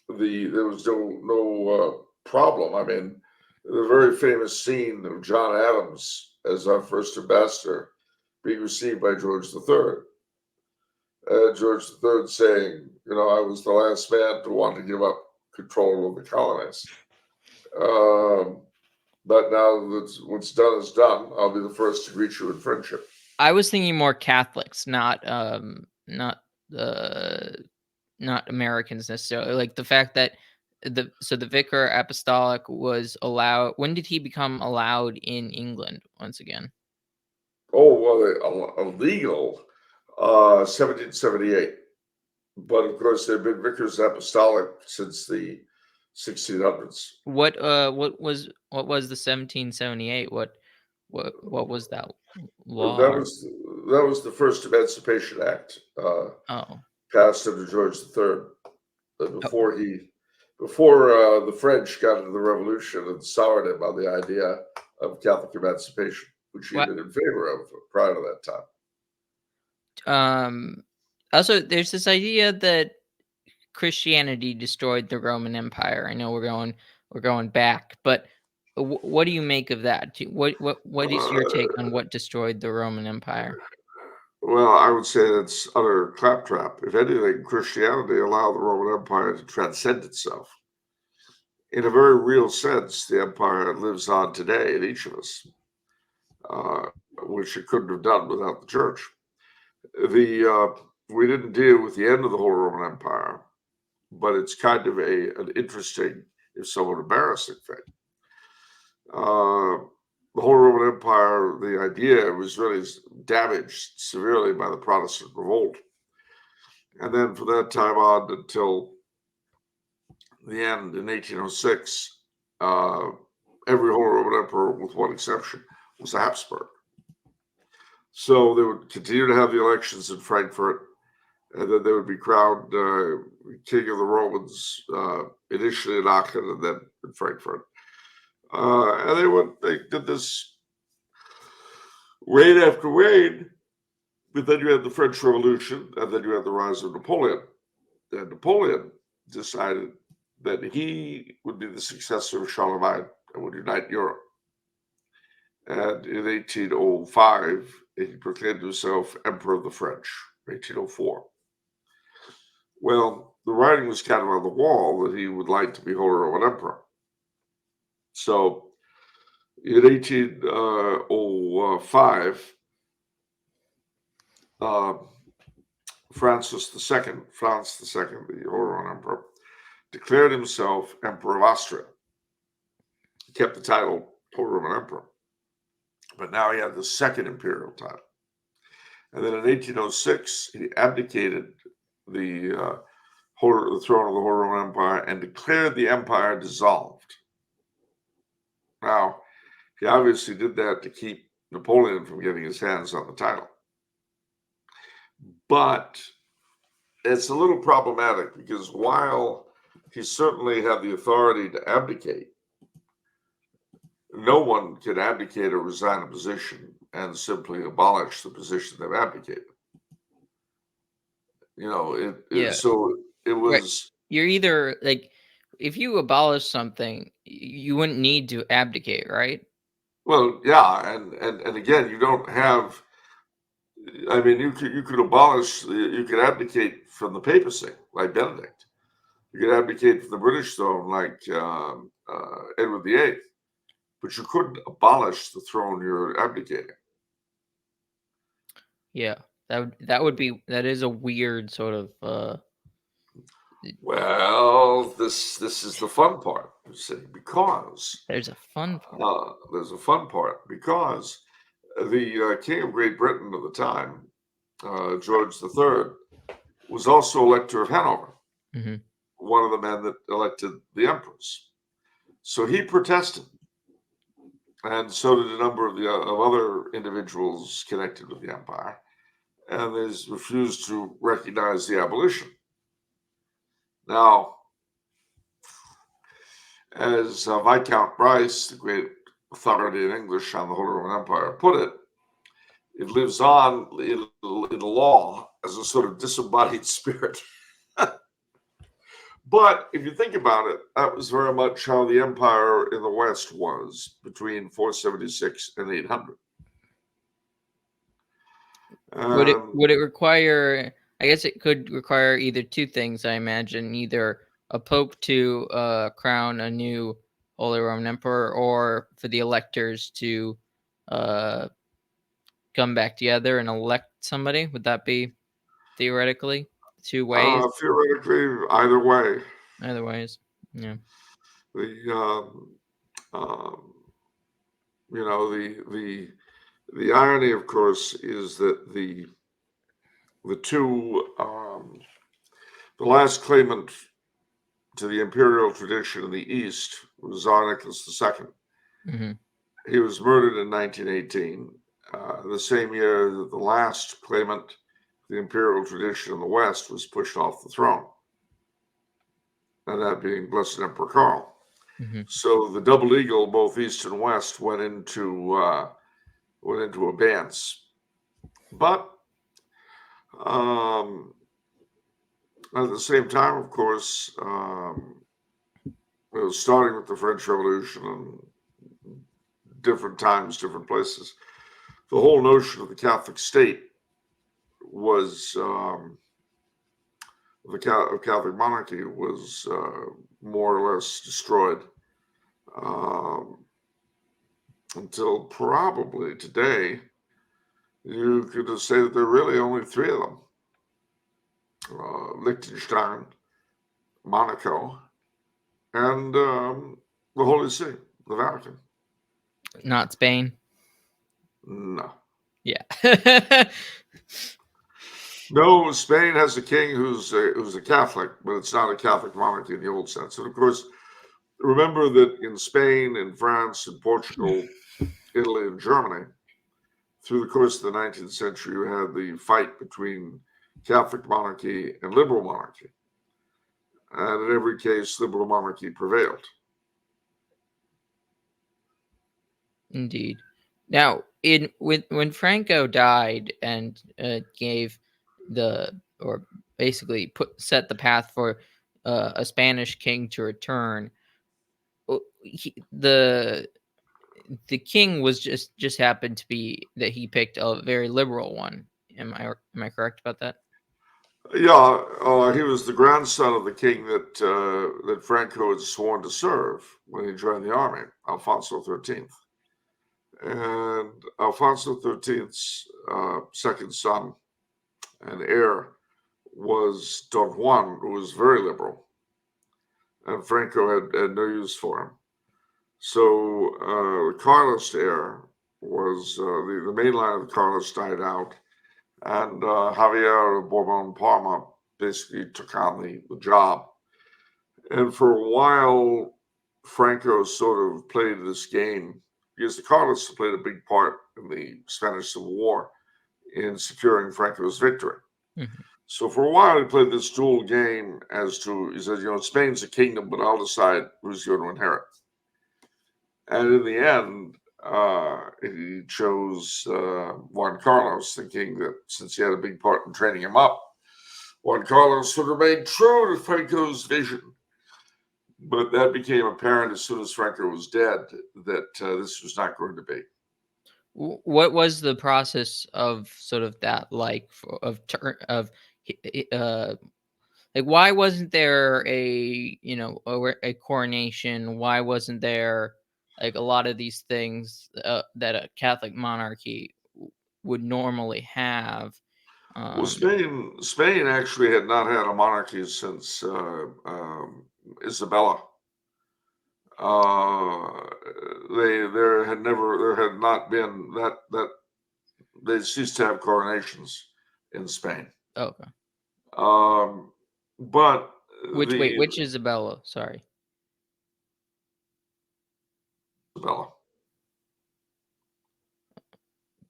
was no problem. I mean, the very famous scene of John Adams as our first ambassador being received by George III. George III saying, I was the last man to want to give up control of the colonies. But now that what's done is done, I'll be the first to greet you in friendship. I was thinking more Catholics, not Americans necessarily. Like the fact that the Vicar Apostolic was allowed. When did he become allowed in England once again? Oh, well, illegal, 1778. But of course, there have been vicars apostolic since the 1600s. What was the 1778? What was that law? That was the first Emancipation Act Oh, passed under George III. Before the French got into the Revolution and soured him on the idea of Catholic emancipation, which he had been in favor of prior to that time. Also, there's this idea that Christianity destroyed the Roman Empire. I know we're going back, but what do you make of that? What is your take on what destroyed the Roman Empire? Well, I would say that's utter claptrap. If anything, Christianity allowed the Roman Empire to transcend itself. In a very real sense, the empire lives on today in each of us, which it couldn't have done without the church. We didn't deal with the end of the whole Roman Empire, but it's kind of an interesting, if somewhat embarrassing thing. The whole Roman Empire, the idea was really damaged severely by the Protestant revolt. And then from that time on until the end in 1806, every whole Roman emperor, with one exception, was a Habsburg. So they would continue to have the elections in Frankfurt, and then they would be crowned king of the Romans, initially in Aachen and then in Frankfurt. And they did this reign after reign, but then you had the French Revolution, and then you had the rise of Napoleon. And Napoleon decided that he would be the successor of Charlemagne and would unite Europe. And in 1805, he proclaimed himself Emperor of the French, 1804. Well, the writing was kind of on the wall that he would like to be Holy Roman Emperor. So in 1805, Francis II, the Holy Roman Emperor, declared himself Emperor of Austria. He kept the title Holy Roman Emperor, but now he had the second imperial title. And then in 1806, he abdicated the throne of the Holy Roman Empire and declared the empire dissolved. Now, he obviously did that to keep Napoleon from getting his hands on the title. But it's a little problematic because while he certainly had the authority to abdicate, no one can abdicate or resign a position and simply abolish the position they've abdicated. So it was. Right. You're either like, if you abolish something, you wouldn't need to abdicate, right? Well, yeah, and again, you don't have. I mean, you could abdicate from the papacy like Benedict. You could abdicate from the British throne like Edward VIII, but you couldn't abolish the throne you're abdicating. Yeah, that is a weird sort of. Well, this is the fun part, you see, because There's a fun part. there's a fun part because the King of Great Britain at the time, George III, was also Elector of Hanover, one of the men that elected the emperors. So he protested and so did a number of other individuals connected with the empire, and they refused to recognize the abolition. Now, as Viscount Bryce, the great authority in English on the Holy Roman Empire, put it, it lives on in law as a sort of disembodied spirit. But if you think about it, that was very much how the empire in the West was between 476 and 800. Would it require? I guess it could require either two things. I imagine either a pope to crown a new Holy Roman Emperor, or for the electors to come back together and elect somebody. Would that be theoretically two ways? Theoretically, either way. Either ways, yeah. Um, the irony, of course, is that the two the last claimant to the imperial tradition in the East was Tsar Nicholas II. Mm-hmm. He was murdered in 1918, the same year that the last claimant to the imperial tradition in the West was pushed off the throne, and that being Blessed Emperor Karl. Mm-hmm. So the double eagle, both East and West, went into abeyance. But at the same time, of course, starting with the French Revolution and different times, different places, the whole notion of the Catholic state was the Catholic monarchy was more or less destroyed until probably today. You could say that there are really only three of them: Liechtenstein, Monaco, and the Holy See, the Vatican. Not Spain. No. Yeah. No, Spain has a king who's a Catholic, but it's not a Catholic monarchy in the old sense. And of course, remember that in Spain, in France, in Portugal, Italy, and Germany, through the course of the 19th century, you had the fight between Catholic monarchy and liberal monarchy. And in every case, liberal monarchy prevailed. Indeed. Now, when Franco died and gave or basically set the path for a Spanish king to return, the king was just happened to be that he picked a very liberal one. Am I correct about that? Yeah, he was the grandson of the king that Franco had sworn to serve when he joined the army, Alfonso XIII. And Alfonso XIII's second son and heir was Don Juan, who was very liberal, and Franco had no use for him. So the Carlist heir was the main line of the Carlists died out, and Javier of Bourbon Parma basically took on the job. And for a while, Franco sort of played this game because the Carlists played a big part in the Spanish Civil War in securing Franco's victory. Mm-hmm. So for a while, he played this dual game as to, he said, Spain's a kingdom, but I'll decide who's going to inherit. And in the end, he chose Juan Carlos, thinking that since he had a big part in training him up, Juan Carlos would remain true to Franco's vision. But that became apparent as soon as Franco was dead that this was not going to be. What was the process of sort of that like like why wasn't there a coronation? Why wasn't there like a lot of these things that a Catholic monarchy would normally have? Well, Spain actually had not had a monarchy since Isabella. There had not been that they ceased to have coronations in Spain. Okay. But which Isabella? Sorry. Isabella.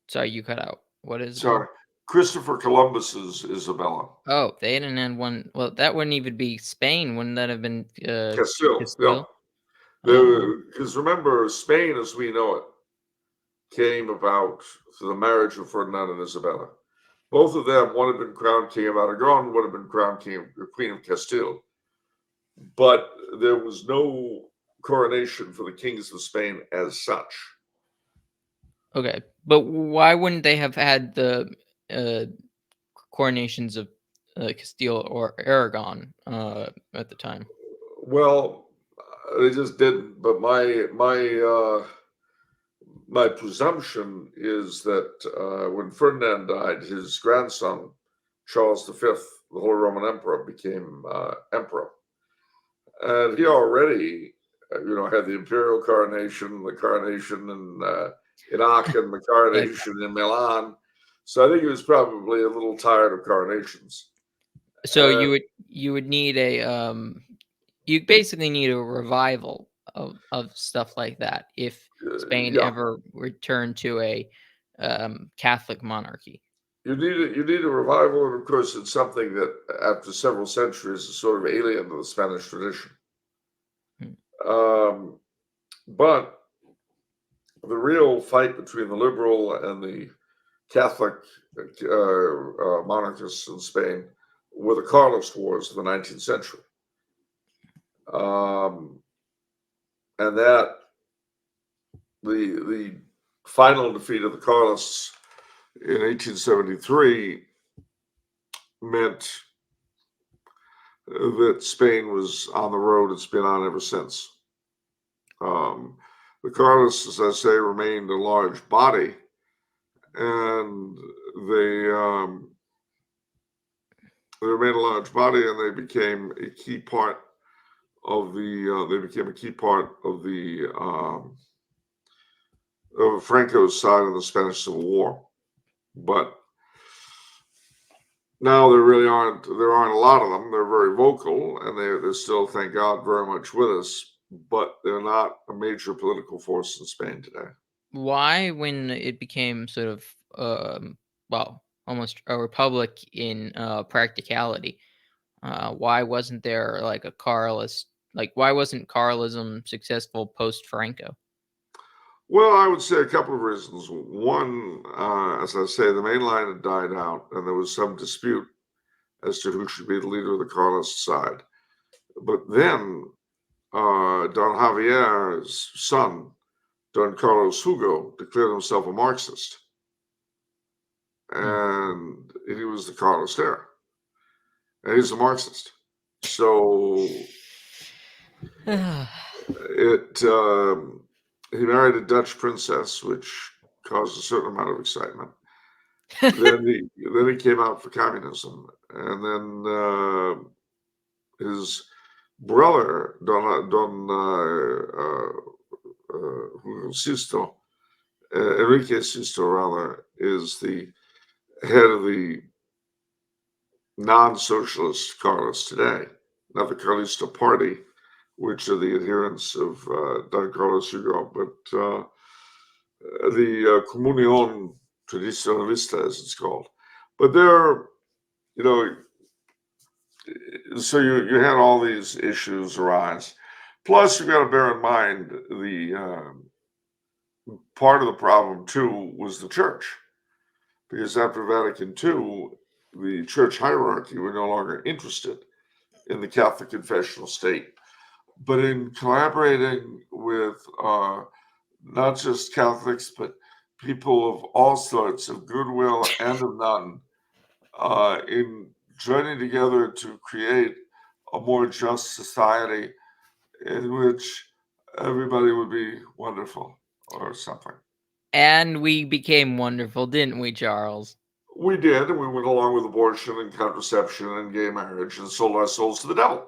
Sorry, you cut out. What is Sorry, Christopher Columbus's Isabella. Oh, they didn't end one. Well, that wouldn't even be Spain. Wouldn't that have been Castile, yeah. Castile? Oh, Because remember, Spain as we know it came about through the marriage of Ferdinand and Isabella. Both of them, one had been crowned king of Aragon, one had been crowned queen of Castile. But there was no coronation for the kings of Spain as such. okay. But why wouldn't they have had the uh, coronations of Castile or Aragon at the time? Well, they just didn't. But my presumption is that when Ferdinand died, his grandson Charles V, the Holy Roman Emperor, became emperor, and he already, had the imperial coronation, the coronation in Aachen, the Yeah. coronation in Milan. So I think he was probably a little tired of coronations. So you would need you basically need a revival of stuff like that if Spain Yeah, ever returned to a Catholic monarchy. you need a revival, and of course, it's something that after several centuries is sort of alien to the Spanish tradition. Hmm. Um, but the real fight between the liberal and the Catholic monarchists in Spain were the Carlist Wars of the 19th century. Um, and that the final defeat of the Carlists in 1873 meant that Spain was on the road it's been on ever since. Um, the Carlists, as I say, remained a large body, and they they remained a large body, and they became a key part of the. They became a key part of Franco's side of the Spanish Civil War. But now there aren't a lot of them. They're very vocal, and they're still, thank God, very much with us. But they're not a major political force in Spain today. Why, when it became sort of well, almost a republic in practicality, why wasn't there like a Carlist? Like, why wasn't Carlism successful post Franco? Well, I would say a couple of reasons. One, as I say, the main line had died out, and there was some dispute as to who should be the leader of the Carlist side. But then Don Javier's son, Don Carlos Hugo, declared himself a Marxist, Hmm. and he was the Carlist heir, and he's a Marxist. So it he married a Dutch princess, which caused a certain amount of excitement. Then he came out for communism, and then his brother Don Sisto, Enrique Sisto rather, is the head of the non-socialist Carlists today, not the Carlista Party, which are the adherents of Don Carlos Hugo, but the Comunión Tradicionalista, as it's called. But they're, you know, so you had all these issues arise. Plus, you got to bear in mind the part of the problem too was the church, because after Vatican II, the church hierarchy were no longer interested in the Catholic confessional state, but in collaborating with not just Catholics, but people of all sorts, of goodwill and of none, in joining together to create a more just society in which everybody would be wonderful or something. And we became wonderful, didn't we, Charles? We did, and we went along with abortion and contraception and gay marriage and sold our souls to the devil.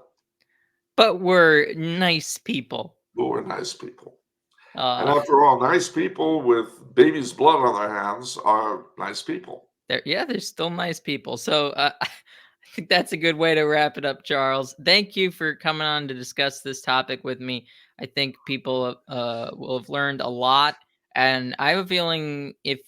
But we're nice people. But we're nice people. And Uh, after all, nice people with baby's blood on their hands are nice people. they're still nice people. So I think that's a good way to wrap it up, Charles. Thank you for coming on to discuss this topic with me. I think people will have learned a lot, and I have a feeling if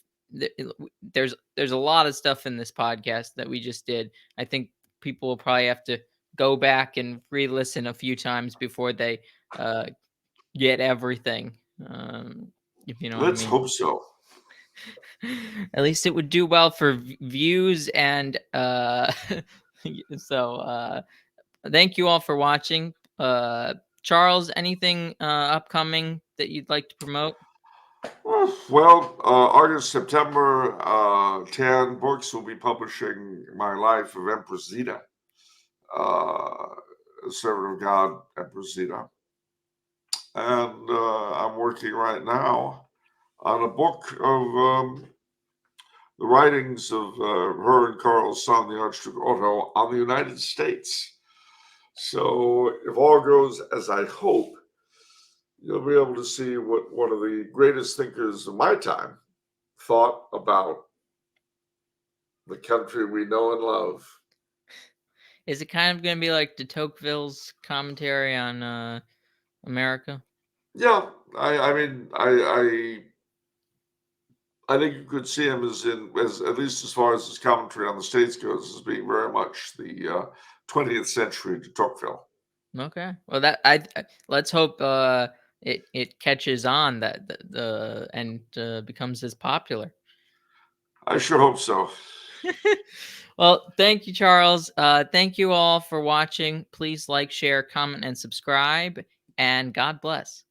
there's a lot of stuff in this podcast that we just did. I think people will probably have to go back and re-listen a few times before they get everything. If you know what I Let's mean. hope so. At least it would do well for views and so thank you all for watching. Charles, anything upcoming that you'd like to promote? Well, August, September, 10 books will be publishing my life of Empress Zita, a servant of God, Empress Zita. And I'm working right now on a book of the writings of her and Carl's son, the Archduke Otto, on the United States. So if all goes as I hope, you'll be able to see what one of the greatest thinkers of my time thought about the country we know and love. Is it kind of going to be like de Tocqueville's commentary on America? Yeah, I mean, I think you could see him as at least as far as his commentary on the states goes, as being very much the 20th century de Tocqueville. Okay. Well, that let's hope it catches on that and becomes as popular. I sure hope so. Well, thank you, Charles. Thank you all for watching. Please like, share, comment, and subscribe. And God bless.